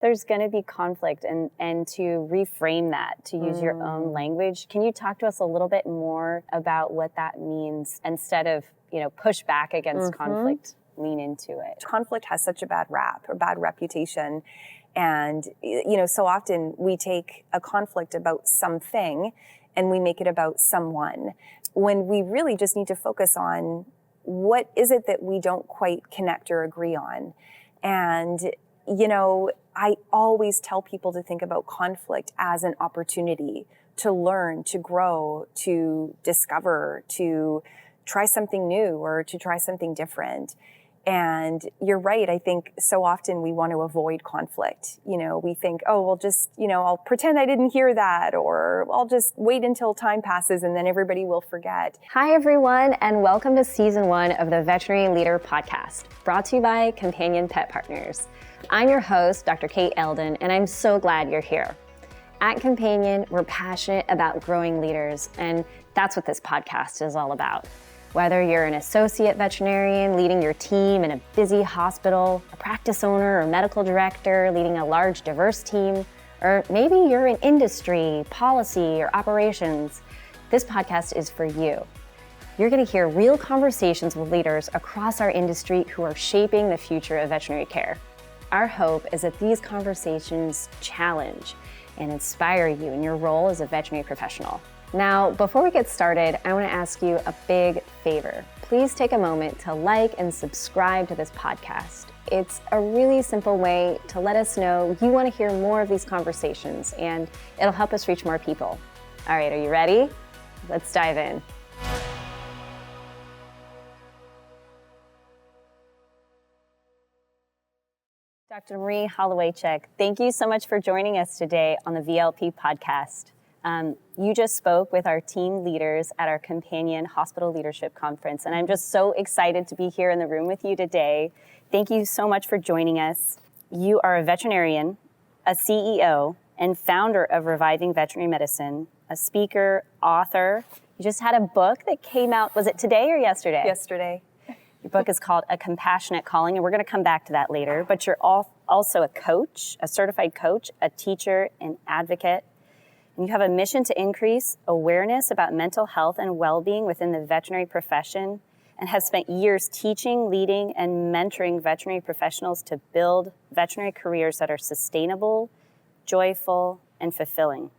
there's going to be conflict, and to reframe that, to use your own language. Can you talk to us a little bit more about what that means instead of, push back against conflict, lean into it? Conflict has such a bad rap or bad reputation. And, so often we take a conflict about something and we make it about someone, when we really just need to focus on what is it that we don't quite connect or agree on. And, I always tell people to think about conflict as an opportunity to learn, to grow, to discover, to try something new or to try something different. And you're right. I think so often we want to avoid conflict. We think, oh, well, just, I'll pretend I didn't hear that, or I'll just wait until time passes and then everybody will forget. Hi, everyone, and welcome to Season 1 of the Veterinary Leader Podcast, brought to you by Companion Pet Partners. I'm your host, Dr. Kate Eldon, and I'm so glad you're here. At Companion, we're passionate about growing leaders, and that's what this podcast is all about. Whether you're an associate veterinarian leading your team in a busy hospital, a practice owner or medical director leading a large, diverse team, or maybe you're in industry, policy, or operations, this podcast is for you. You're going to hear real conversations with leaders across our industry who are shaping the future of veterinary care. Our hope is that these conversations challenge and inspire you in your role as a veterinary professional. Now, before we get started, I want to ask you a big favor. Please take a moment to like and subscribe to this podcast. It's a really simple way to let us know you want to hear more of these conversations, and it'll help us reach more people. All right, are you ready? Let's dive in. Dr. Marie Holowaychuk, thank you so much for joining us today on the VLP podcast. You just spoke with our team leaders at our Companion Hospital Leadership Conference, and I'm just so excited to be here in the room with you today. Thank you so much for joining us. You are a veterinarian, a CEO, and founder of Reviving Veterinary Medicine, a speaker, author. You just had a book that came out, was it today or yesterday? Yesterday. Your book is called A Compassionate Calling, and we're going to come back to that later. But you're also a coach, a certified coach, a teacher, an advocate. And you have a mission to increase awareness about mental health and well-being within the veterinary profession, and have spent years teaching, leading, and mentoring veterinary professionals to build veterinary careers that are sustainable, joyful, and fulfilling.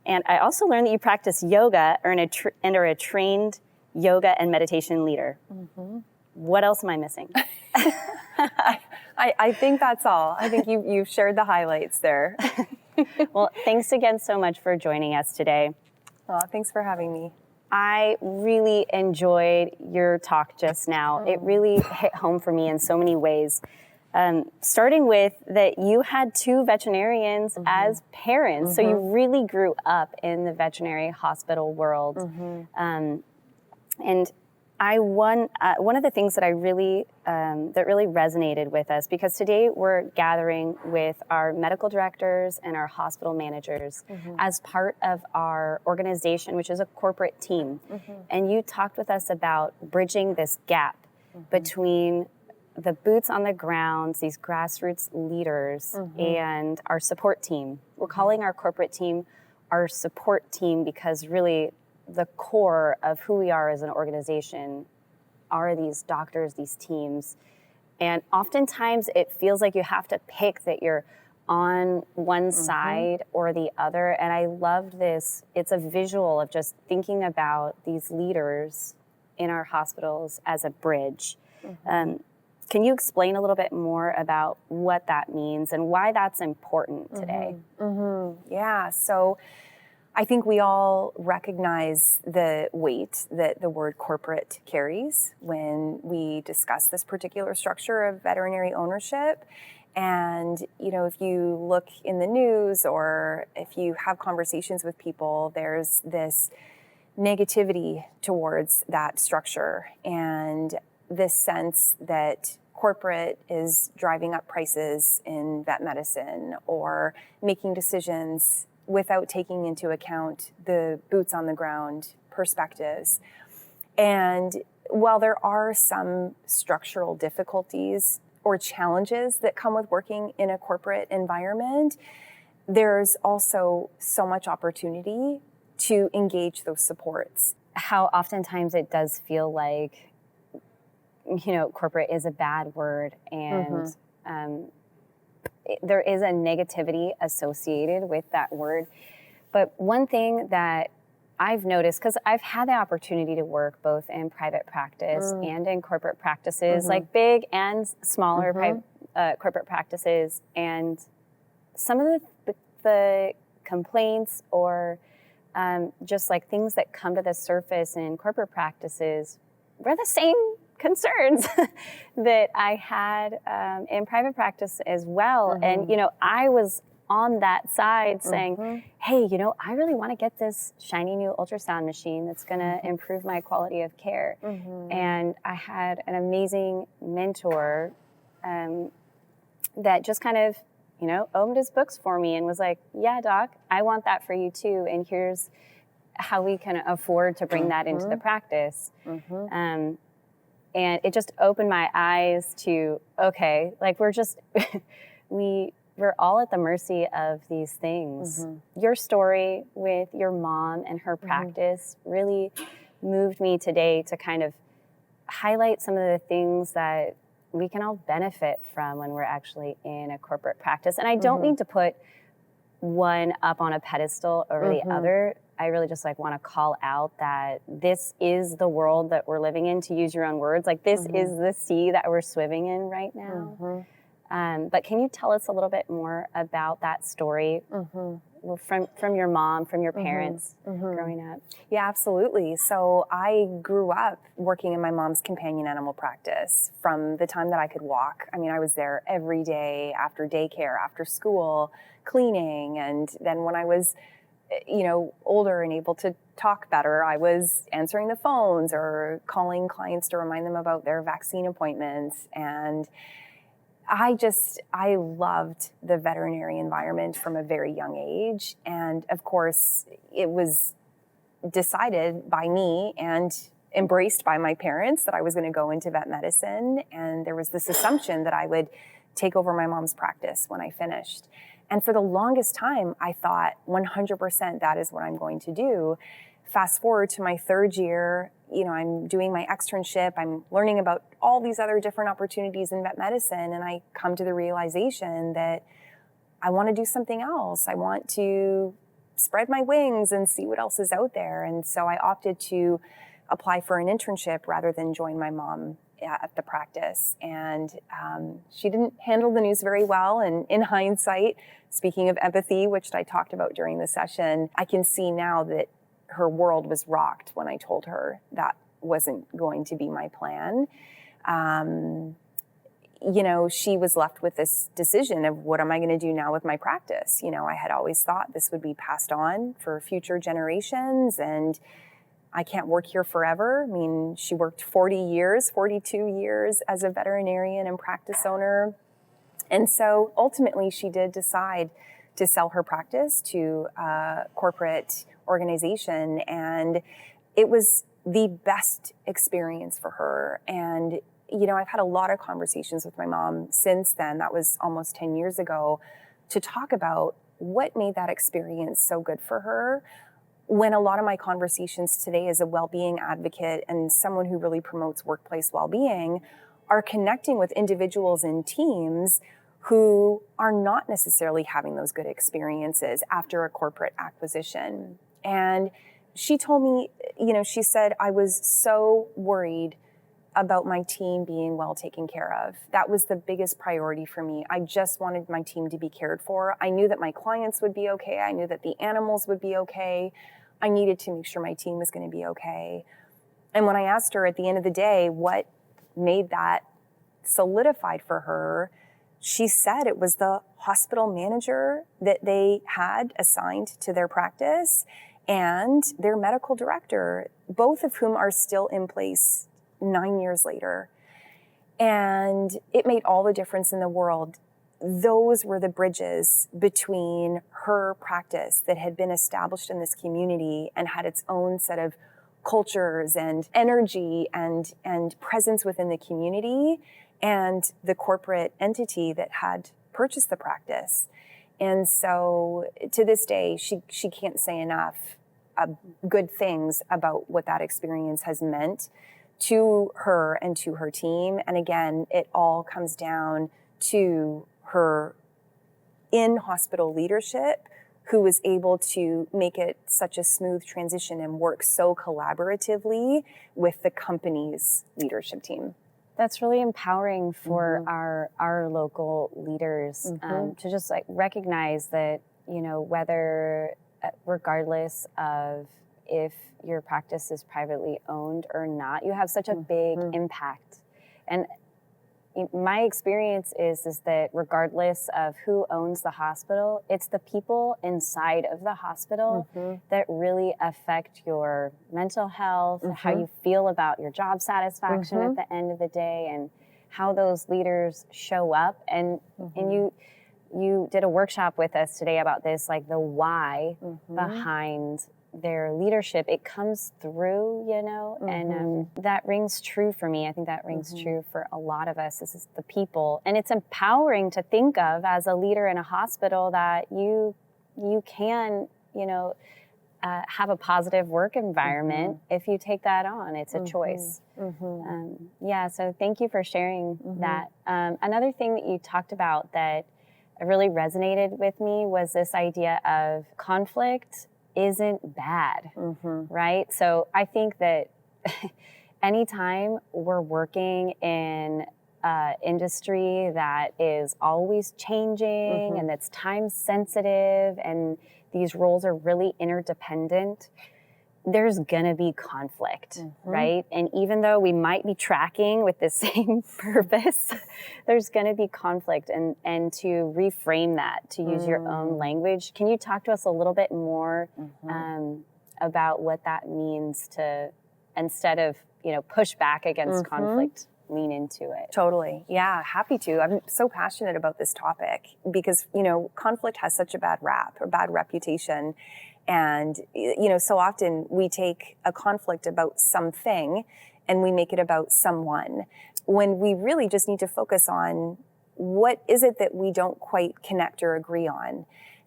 And I also learned that you practice yoga and are a trained yoga and meditation leader. Mm-hmm. What else am I missing? I think that's all. I think you've shared the highlights there. Well, thanks again so much for joining us today. Oh, thanks for having me. I really enjoyed your talk just now. It really hit home for me in so many ways. Starting with that you had two veterinarians as parents, so you really grew up in the veterinary hospital world. And one of the things that I really that really resonated with us, because today we're gathering with our medical directors and our hospital managers as part of our organization, which is a corporate team. And you talked with us about bridging this gap between the boots on the ground, these grassroots leaders, and our support team. We're calling our corporate team our support team because really the core of who we are as an organization are these doctors, these teams. And oftentimes it feels like you have to pick that you're on one side or the other. And I loved this. It's a visual of just thinking about these leaders in our hospitals as a bridge. Can you explain a little bit more about what that means and why that's important today? Yeah, so I think we all recognize the weight that the word corporate carries when we discuss this particular structure of veterinary ownership. And, if you look in the news or if you have conversations with people, there's this negativity towards that structure and this sense that corporate is driving up prices in vet medicine or making decisions without taking into account the boots on the ground perspectives. And while there are some structural difficulties or challenges that come with working in a corporate environment, there's also so much opportunity to engage those supports. How oftentimes it does feel like, corporate is a bad word, and there is a negativity associated with that word. But one thing that I've noticed, because I've had the opportunity to work both in private practice and in corporate practices, like big and smaller corporate practices, and some of the complaints or just like things that come to the surface in corporate practices were the same concerns that I had in private practice as well. And, I was on that side saying, hey, I really want to get this shiny new ultrasound machine that's going to improve my quality of care. And I had an amazing mentor that just kind of, opened his books for me and was like, yeah, doc, I want that for you too. And here's how we can afford to bring that into the practice. And it just opened my eyes to, okay, like we're all at the mercy of these things. Your story with your mom and her practice really moved me today to kind of highlight some of the things that we can all benefit from when we're actually in a corporate practice. And I don't mean to put one up on a pedestal over the other. I really just want to call out that this is the world that we're living in, to use your own words. Like this is the sea that we're swimming in right now. But can you tell us a little bit more about that story from your mom, from your parents growing up? Yeah, absolutely. So I grew up working in my mom's companion animal practice from the time that I could walk. I mean, I was there every day after daycare, after school, cleaning. And then when I was older and able to talk better, I was answering the phones or calling clients to remind them about their vaccine appointments. And I loved the veterinary environment from a very young age. And of course, it was decided by me and embraced by my parents that I was going to go into vet medicine. And there was this assumption that I would take over my mom's practice when I finished. And for the longest time, I thought 100% that is what I'm going to do. Fast forward to my third year, I'm doing my externship. I'm learning about all these other different opportunities in vet medicine. And I come to the realization that I want to do something else. I want to spread my wings and see what else is out there. And so I opted to apply for an internship rather than join my mom at the practice. And she didn't handle the news very well. And in hindsight, speaking of empathy, which I talked about during the session, I can see now that her world was rocked when I told her that wasn't going to be my plan. She was left with this decision of what am I going to do now with my practice? I had always thought this would be passed on for future generations, and I can't work here forever. I mean, she worked 42 years as a veterinarian and practice owner. And so ultimately she did decide to sell her practice to a corporate organization. And it was the best experience for her. And, I've had a lot of conversations with my mom since then, that was almost 10 years ago, to talk about what made that experience so good for her. When a lot of my conversations today as a well-being advocate and someone who really promotes workplace well-being are connecting with individuals and teams who are not necessarily having those good experiences after a corporate acquisition. And she told me, she said, I was so worried about my team being well taken care of. That was the biggest priority for me. I just wanted my team to be cared for. I knew that my clients would be okay. I knew that the animals would be okay. I needed to make sure my team was going to be okay. And when I asked her at the end of the day what made that solidified for her, she said it was the hospital manager that they had assigned to their practice and their medical director, both of whom are still in place 9 years later. And it made all the difference in the world. Those were the bridges between her practice that had been established in this community and had its own set of cultures and energy and presence within the community, and the corporate entity that had purchased the practice. And so to this day, she can't say enough good things about what that experience has meant to her and to her team. And again, it all comes down to her in-hospital leadership, who was able to make it such a smooth transition and work so collaboratively with the company's leadership team. That's really empowering for our local leaders to just like recognize that, whether regardless of if your practice is privately owned or not, you have such a big impact. And my experience is that regardless of who owns the hospital, it's the people inside of the hospital that really affect your mental health, how you feel about your job satisfaction at the end of the day, and how those leaders show up. And you did a workshop with us today about this, like the why behind their leadership. It comes through, and that rings true for me. I think that rings true for a lot of us. This is the people. And it's empowering to think of as a leader in a hospital that you can, have a positive work environment if you take that on. It's a choice. So thank you for sharing that. Another thing that you talked about that really resonated with me was this idea of conflict isn't bad, right? So I think that anytime we're working in an industry that is always changing and that's time sensitive and these roles are really interdependent, there's gonna be conflict, right? And even though we might be tracking with the same purpose, there's gonna be conflict, and to reframe that, to use your own language. Can you talk to us a little bit more about what that means to, instead of, push back against conflict, lean into it? Totally. Yeah, happy to. I'm so passionate about this topic because, conflict has such a bad rap or bad reputation. And, so often we take a conflict about something and we make it about someone, when we really just need to focus on what is it that we don't quite connect or agree on.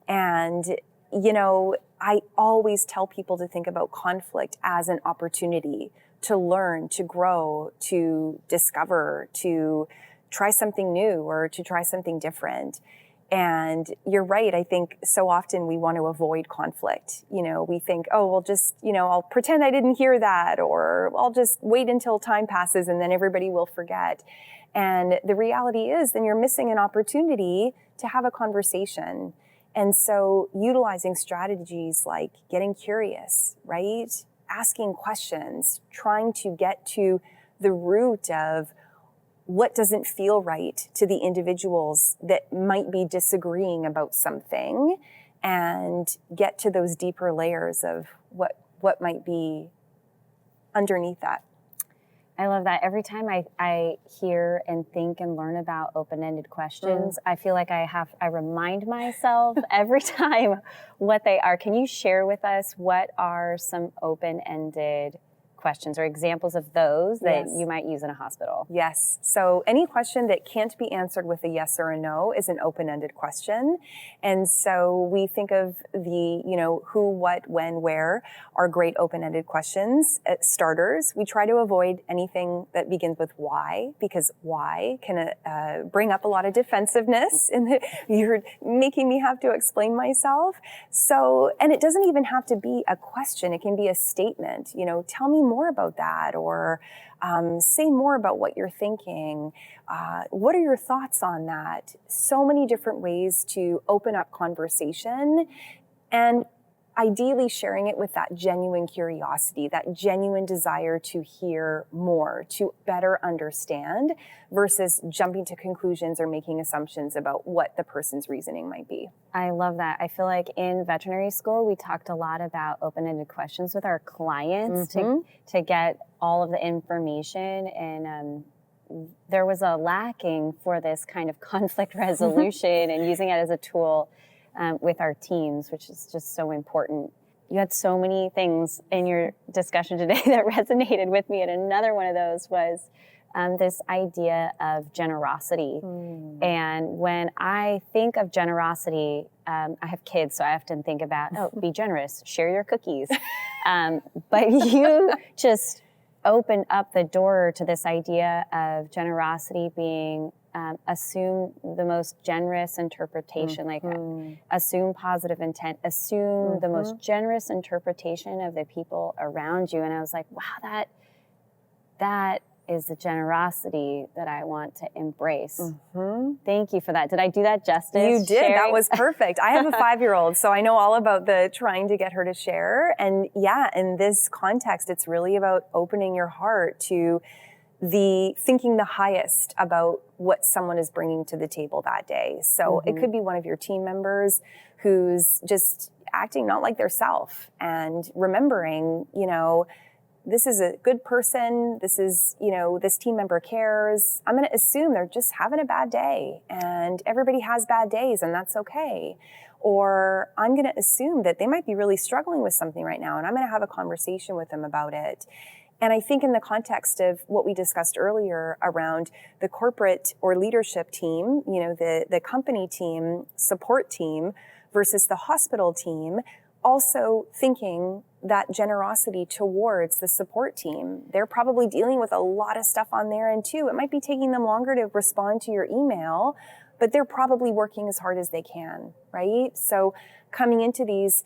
And, I always tell people to think about conflict as an opportunity to learn, to grow, to discover, to try something new or to try something different. And you're right. I think so often we want to avoid conflict. We think, oh, well, just, I'll pretend I didn't hear that, or I'll just wait until time passes and then everybody will forget. And the reality is then you're missing an opportunity to have a conversation. And so utilizing strategies like getting curious, right? Asking questions, trying to get to the root of what doesn't feel right to the individuals that might be disagreeing about something, and get to those deeper layers of what might be underneath that. I love that. Every time I hear and think and learn about open-ended questions, I feel like I remind myself every time what they are. Can you share with us what are some open-ended questions or examples of those that you might use in a hospital? Yes. So any question that can't be answered with a yes or a no is an open-ended question. And so we think of the, who, what, when, where are great open-ended questions. Starters, we try to avoid anything that begins with why, because why can bring up a lot of defensiveness. You're making me have to explain myself. So, and it doesn't even have to be a question. It can be a statement. Tell me more about that, or say more about what you're thinking. What are your thoughts on that? So many different ways to open up conversation, and ideally sharing it with that genuine curiosity, that genuine desire to hear more, to better understand, versus jumping to conclusions or making assumptions about what the person's reasoning might be. I love that. I feel like in veterinary school, we talked a lot about open-ended questions with our clients to get all of the information, and there was a lacking for this kind of conflict resolution and using it as a tool with our teams, which is just so important. You had so many things in your discussion today that resonated with me, and another one of those was this idea of generosity. And when I think of generosity, I have kids, so I often think about, be generous, share your cookies. But you just opened up the door to this idea of generosity being assume the most generous interpretation, like assume positive intent, assume the most generous interpretation of the people around you. And I was like, wow, that is the generosity that I want to embrace. Thank you for that. Did I do that justice? You did. Sharing? That was perfect. I have a 5-year-old, so I know all about the trying to get her to share. And yeah, in this context, it's really about opening your heart to the thinking the highest about what someone is bringing to the table that day. So it could be one of your team members who's just acting not like their self, and remembering, this is a good person. This is, this team member cares. I'm going to assume they're just having a bad day, and everybody has bad days, and that's okay. Or I'm going to assume that they might be really struggling with something right now, and I'm going to have a conversation with them about it. And I think in the context of what we discussed earlier around the corporate or leadership team, the company team, support team versus the hospital team, also thinking that generosity towards the support team. They're probably dealing with a lot of stuff on their end too. It might be taking them longer to respond to your email, but they're probably working as hard as they can, right? So coming into these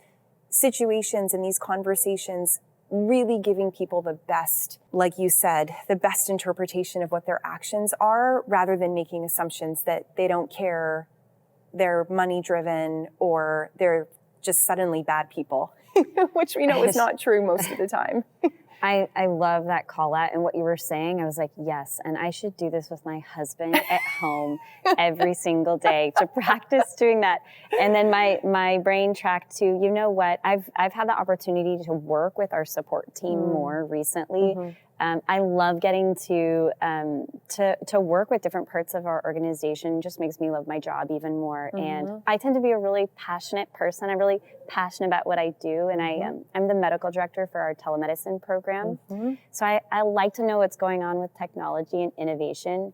situations and these conversations, really giving people the best, like you said, the best interpretation of what their actions are, rather than making assumptions that they don't care, they're money driven, or they're just suddenly bad people, which we know is not true most of the time. I love that call out, and what you were saying, I was like, yes, and I should do this with my husband at home every single day to practice doing that. And then my brain tracked to, you know what, I've had the opportunity to work with our support team more recently. I love getting to work with different parts of our organization. Just makes me love my job even more. And I tend to be a really passionate person. I'm really passionate about what I do, and I'm the medical director for our telemedicine program. So I like to know what's going on with technology and innovation.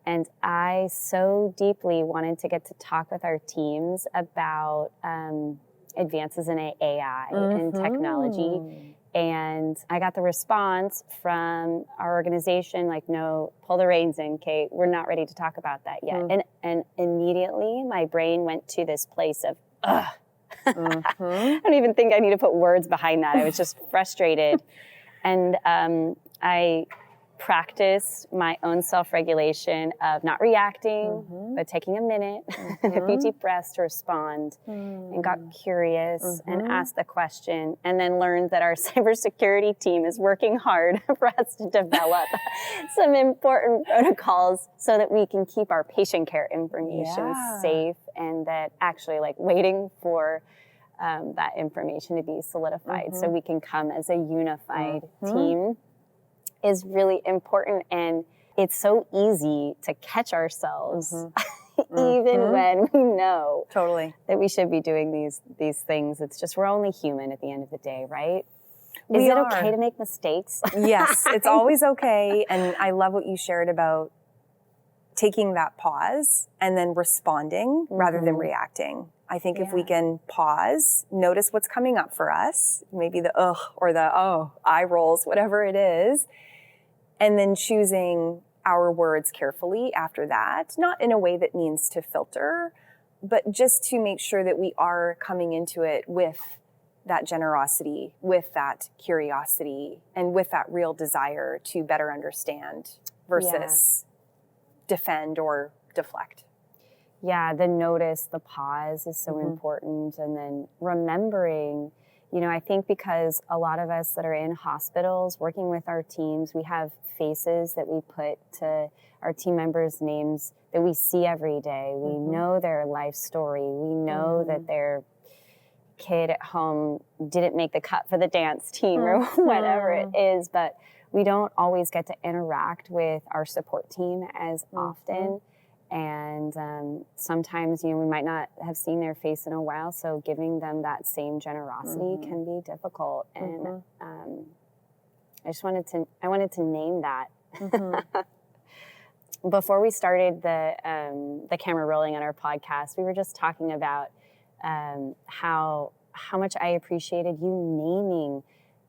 And I so deeply wanted to get to talk with our teams about advances in AI and technology. And I got the response from our organization, like, no, pull the reins in, Kate. We're not ready to talk about that yet. And immediately my brain went to this place of, ugh. I don't even think I need to put words behind that. I was just frustrated. And I practiced my own self-regulation of not reacting, but taking a minute, a few deep breaths to respond, and got curious and asked the question, and then learned that our cybersecurity team is working hard for us to develop some important protocols so that we can keep our patient care information safe, and that actually, like, waiting for that information to be solidified so we can come as a unified team is really important. And it's so easy to catch ourselves even when we know that we should be doing these things. It's just, we're only human at the end of the day, right? Is it okay to make mistakes? Yes, it's always okay. And I love what you shared about taking that pause and then responding rather than reacting. I think if we can pause, notice what's coming up for us, maybe the ugh or the eye rolls, whatever it is, and then choosing our words carefully after that, not in a way that means to filter, but just to make sure that we are coming into it with that generosity, with that curiosity, and with that real desire to better understand versus defend or deflect. Yeah, the notice, the pause is so important. And then remembering, I think because a lot of us that are in hospitals working with our teams, we have faces that we put to our team members' names that we see every day. We know their life story. We know that their kid at home didn't make the cut for the dance team or whatever it is, but we don't always get to interact with our support team as often. And sometimes, we might not have seen their face in a while, so giving them that same generosity can be difficult. And I wanted to name that. before we started the camera rolling on our podcast, we were just talking about how much I appreciated you naming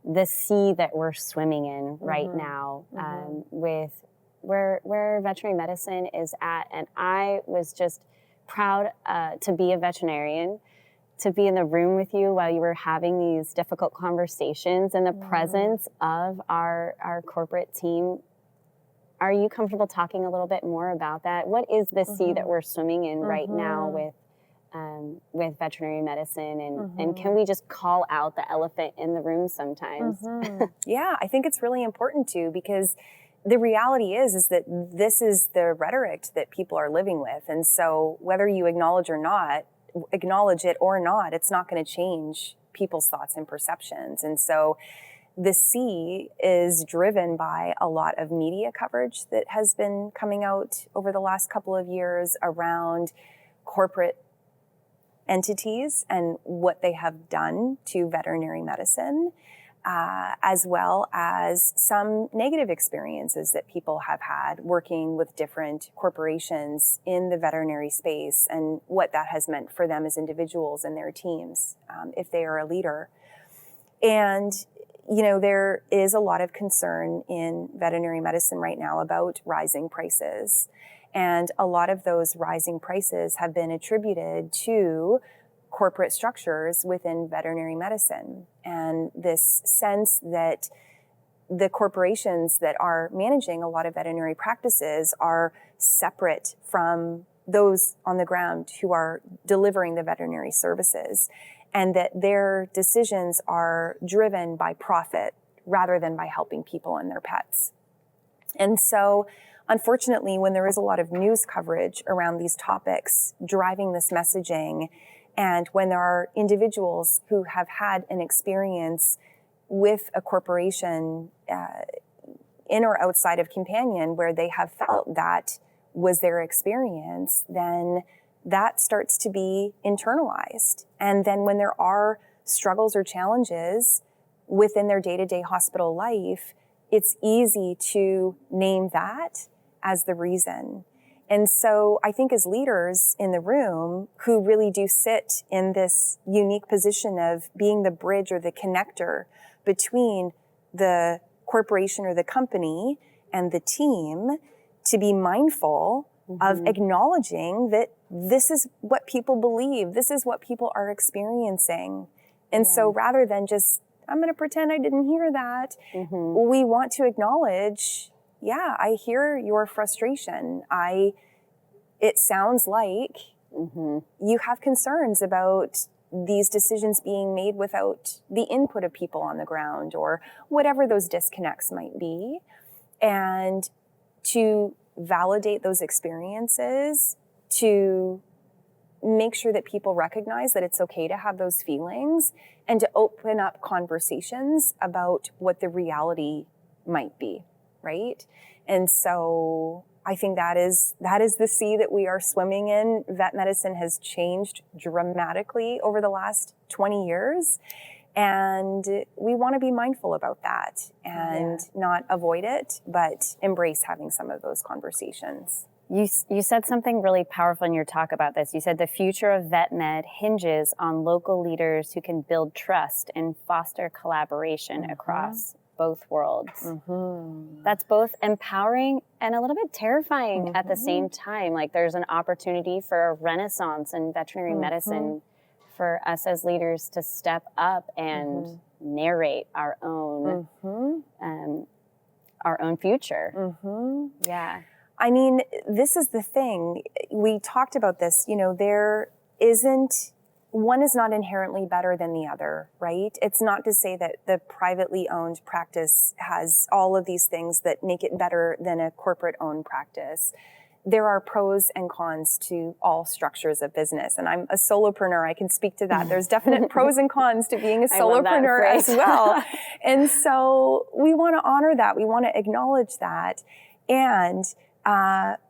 the sea that we're swimming in right now, with where veterinary medicine is at. And I was just proud to be a veterinarian, to be in the room with you while you were having these difficult conversations in the presence of our corporate team. Are you comfortable talking a little bit more about that? What is the sea that we're swimming in right now with veterinary medicine? And can we just call out the elephant in the room sometimes? Yeah, I think it's really important to, because the reality is that this is the rhetoric that people are living with. And so whether you acknowledge it or not, it's not going to change people's thoughts and perceptions. And so the C is driven by a lot of media coverage that has been coming out over the last couple of years around corporate entities and what they have done to veterinary medicine, as well as some negative experiences that people have had working with different corporations in the veterinary space, and what that has meant for them as individuals and their teams, if they are a leader. And there is a lot of concern in veterinary medicine right now about rising prices. And a lot of those rising prices have been attributed to corporate structures within veterinary medicine. And this sense that the corporations that are managing a lot of veterinary practices are separate from those on the ground who are delivering the veterinary services, and that their decisions are driven by profit rather than by helping people and their pets. And so, unfortunately, when there is a lot of news coverage around these topics driving this messaging, and when there are individuals who have had an experience with a corporation in or outside of Companion where they have felt that was their experience, then that starts to be internalized. And then when there are struggles or challenges within their day-to-day hospital life, it's easy to name that as the reason. And so I think as leaders in the room who really do sit in this unique position of being the bridge or the connector between the corporation or the company and the team, to be mindful of acknowledging that this is what people believe, this is what people are experiencing. And so rather than just, I'm going to pretend I didn't hear that, we want to acknowledge, yeah, I hear your frustration. It sounds like you have concerns about these decisions being made without the input of people on the ground, or whatever those disconnects might be. And to validate those experiences, to make sure that people recognize that it's okay to have those feelings, and to open up conversations about what the reality might be, right? And so I think that is the sea that we are swimming in. Vet medicine has changed dramatically over the last 20 years. And we want to be mindful about that and not avoid it, but embrace having some of those conversations. You said something really powerful in your talk about this. You said the future of vet med hinges on local leaders who can build trust and foster collaboration across both worlds. That's both empowering and a little bit terrifying at the same time. Like, there's an opportunity for a renaissance in veterinary medicine for us as leaders to step up and narrate our own future. Yeah. I mean, this is the thing. We talked about this, one is not inherently better than the other, right? It's not to say that the privately owned practice has all of these things that make it better than a corporate owned practice. There are pros and cons to all structures of business. And I'm a solopreneur. I can speak to that. There's definite pros and cons to being a solopreneur as well. And so we want to honor that. We want to acknowledge that. And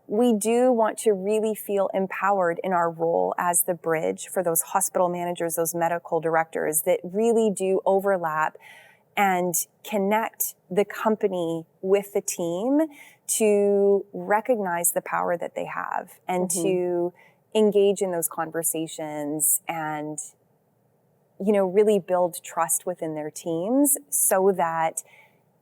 we do want to really feel empowered in our role as the bridge for those hospital managers, those medical directors that really do overlap and connect the company with the team to recognize the power that they have and to engage in those conversations and, really build trust within their teams so that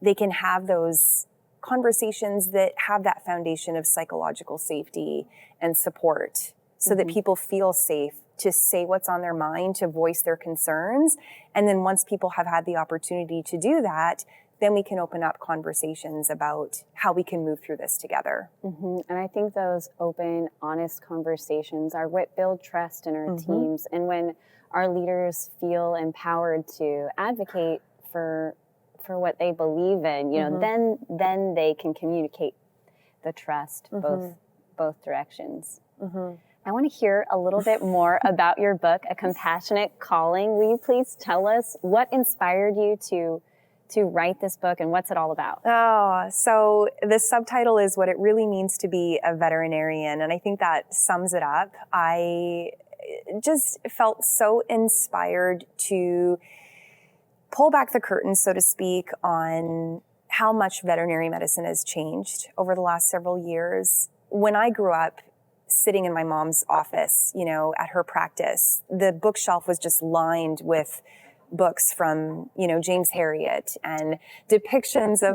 they can have those conversations that have that foundation of psychological safety and support so that people feel safe to say what's on their mind, to voice their concerns. And then once people have had the opportunity to do that, then we can open up conversations about how we can move through this together. And I think those open, honest conversations are what build trust in our teams. And when our leaders feel empowered to advocate for what they believe in, then they can communicate the trust both directions. I want to hear a little bit more about your book, A Compassionate Calling. Will you please tell us what inspired you to write this book and what's it all about? So the subtitle is What It Really Means to Be a Veterinarian, and I think that sums it up. I just felt so inspired to pull back the curtain, so to speak, on how much veterinary medicine has changed over the last several years. When I grew up, sitting in my mom's office, at her practice, the bookshelf was just lined with books from, James Herriot and depictions of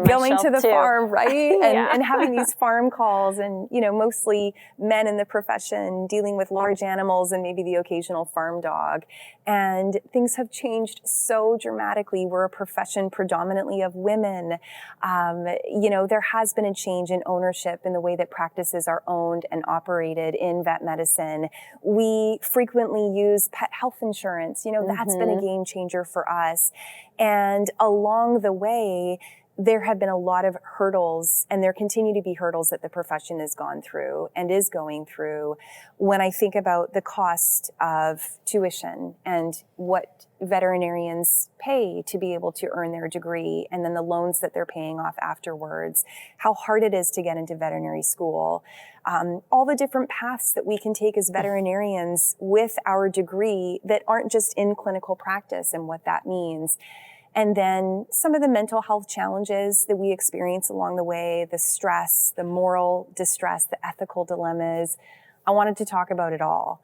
going to the farm, right? And having these farm calls and, mostly men in the profession dealing with large animals and maybe the occasional farm dog. And things have changed so dramatically. We're a profession predominantly of women. There has been a change in ownership in the way that practices are owned and operated in vet medicine. We frequently use pet health insurance. That's been a game changer for us. And along the way, there have been a lot of hurdles, and there continue to be hurdles that the profession has gone through and is going through. When I think about the cost of tuition and what veterinarians pay to be able to earn their degree, and then the loans that they're paying off afterwards, how hard it is to get into veterinary school, all the different paths that we can take as veterinarians with our degree that aren't just in clinical practice and what that means. And then some of the mental health challenges that we experience along the way, the stress, the moral distress, the ethical dilemmas. I wanted to talk about it all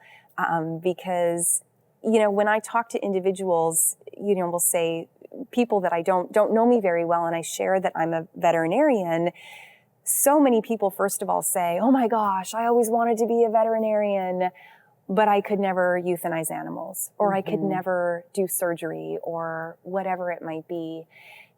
because, when I talk to individuals, we'll say people that I don't know me very well, and I share that I'm a veterinarian. So many people, first of all, say, "Oh my gosh, I always wanted to be a veterinarian, but I could never euthanize animals, or I could never do surgery, or whatever it might be."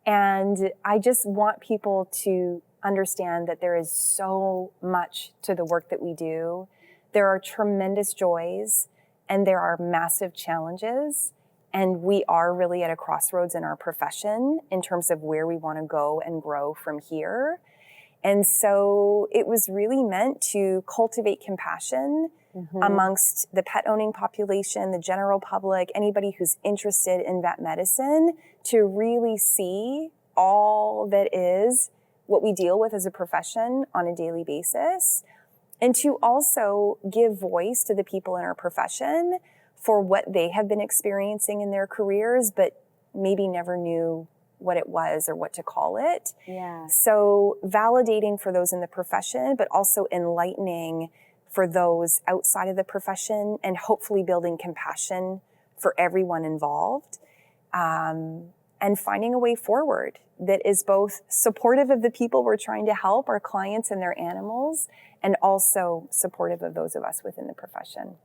And I just want people to understand that there is so much to the work that we do. There are tremendous joys, and there are massive challenges. And we are really at a crossroads in our profession in terms of where we want to go and grow from here. And so it was really meant to cultivate compassion amongst the pet owning population, the general public, anybody who's interested in vet medicine, to really see all that is what we deal with as a profession on a daily basis, and to also give voice to the people in our profession for what they have been experiencing in their careers, but maybe never knew what it was or what to call it. Yeah. So validating for those in the profession, but also enlightening for those outside of the profession, and hopefully building compassion for everyone involved, and finding a way forward that is both supportive of the people we're trying to help, our clients and their animals, and also supportive of those of us within the profession.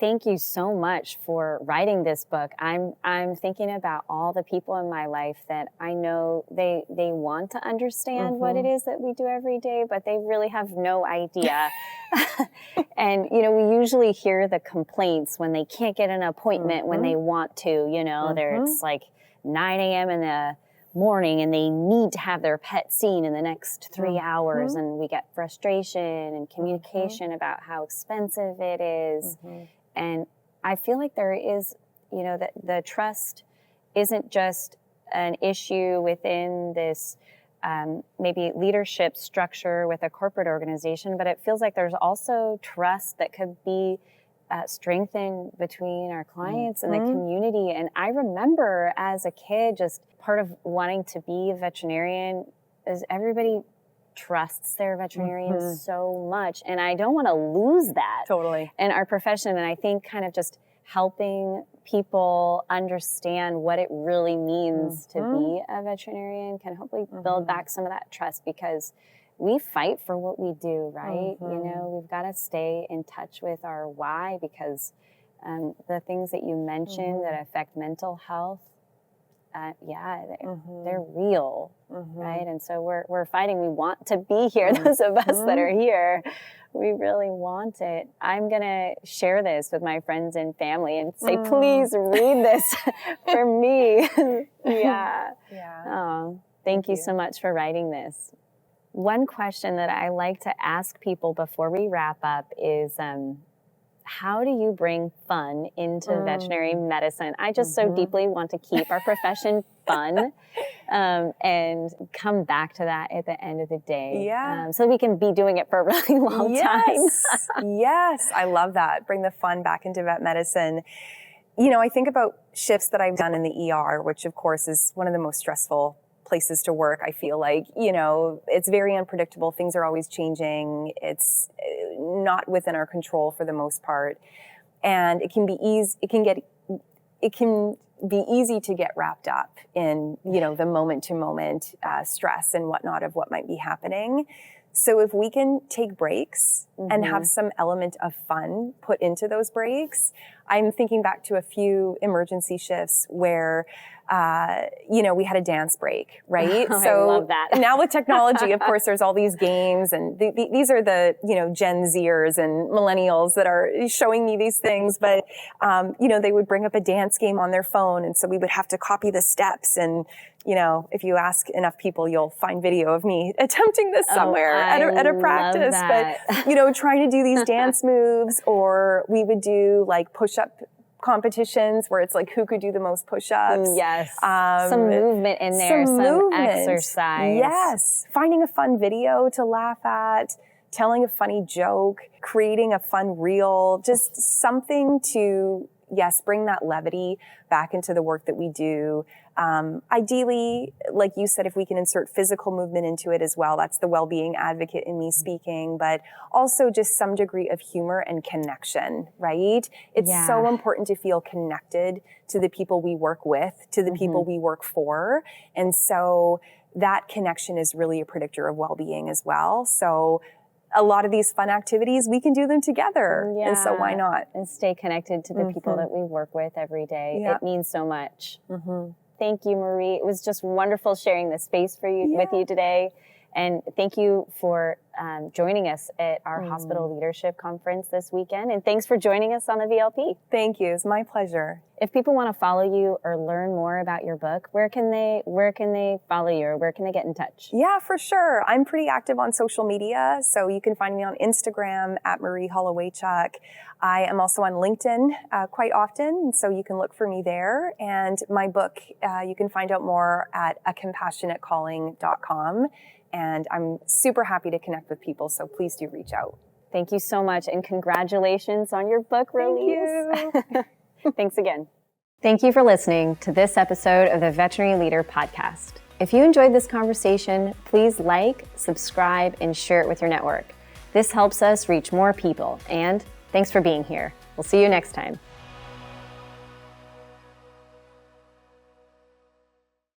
Thank you so much for writing this book. I'm thinking about all the people in my life that I know they want to understand what it is that we do every day, but they really have no idea. And, we usually hear the complaints when they can't get an appointment when they want to, it's like 9 a.m. in the morning and they need to have their pet seen in the next 3 hours. And we get frustration and communication about how expensive it is. And I feel like there is, that the trust isn't just an issue within this maybe leadership structure with a corporate organization, but it feels like there's also trust that could be strengthened between our clients and the community. And I remember as a kid, just part of wanting to be a veterinarian is everybody trusts their veterinarian so much. And I don't want to lose that Totally. in our profession. And I think kind of just helping people understand what it really means to be a veterinarian can hopefully build back some of that trust, because we fight for what we do, right? You know, we've got to stay in touch with our why, because the things that you mentioned that affect mental health, they're real, right? And so we're fighting. We want to be here. Those of us that are here, we really want it. I'm going to share this with my friends and family and say, please read this for me. Yeah. Oh, thank you so much for writing this. One question that I like to ask people before we wrap up is, how do you bring fun into veterinary medicine? I just so deeply want to keep our profession fun and come back to that at the end of the day. So we can be doing it for a really long time. Yes, I love that. Bring the fun back into vet medicine. You know, I think about shifts that I've done in the ER, which of course is one of the most stressful places to work. I feel like, you know, it's very unpredictable. Things are always changing. It's not within our control for the most part. And it can be easy to get wrapped up in, you know, the moment to moment stress and whatnot of what might be happening. So if we can take breaks and have some element of fun put into those breaks, I'm thinking back to a few emergency shifts where, you know, we had a dance break, right? So I love that. Now with technology, of course, there's all these games, and these are the, you know, Gen Zers and millennials that are showing me these things. But, you know, they would bring up a dance game on their phone, and so we would have to copy the steps. And, you know, if you ask enough people, you'll find video of me attempting this somewhere at a practice. But, you know, trying to do these dance moves, or we would do like push-up competitions where it's like who could do the most push-ups. Yes. Some movement in there, some exercise. Yes. Finding a fun video to laugh at, telling a funny joke, creating a fun reel, just something to, yes, bring that levity back into the work that we do. Ideally, like you said, if we can insert physical movement into it as well, that's the well-being advocate in me speaking, but also just some degree of humor and connection, right? It's so important to feel connected to the people we work with, to the people we work for. And so that connection is really a predictor of well-being as well. So a lot of these fun activities, we can do them together. And so why not? And stay connected to the people that we work with every day. It means so much. Thank you, Marie. It was just wonderful sharing this space with you today. And thank you for joining us at our hospital leadership conference this weekend. And thanks for joining us on the VLP. Thank you. It's my pleasure. If people want to follow you or learn more about your book, where can they follow you, or where can they get in touch? Yeah, for sure. I'm pretty active on social media, so you can find me on Instagram at Marie Holowaychuk. I am also on LinkedIn quite often, so you can look for me there. And my book, you can find out more at acompassionatecalling.com. And I'm super happy to connect with people, so please do reach out. Thank you so much, and congratulations on your book release. Thank you. Thanks again. Thank you for listening to this episode of the Veterinary Leader Podcast. If you enjoyed this conversation, please like, subscribe, and share it with your network. This helps us reach more people, and thanks for being here. We'll see you next time.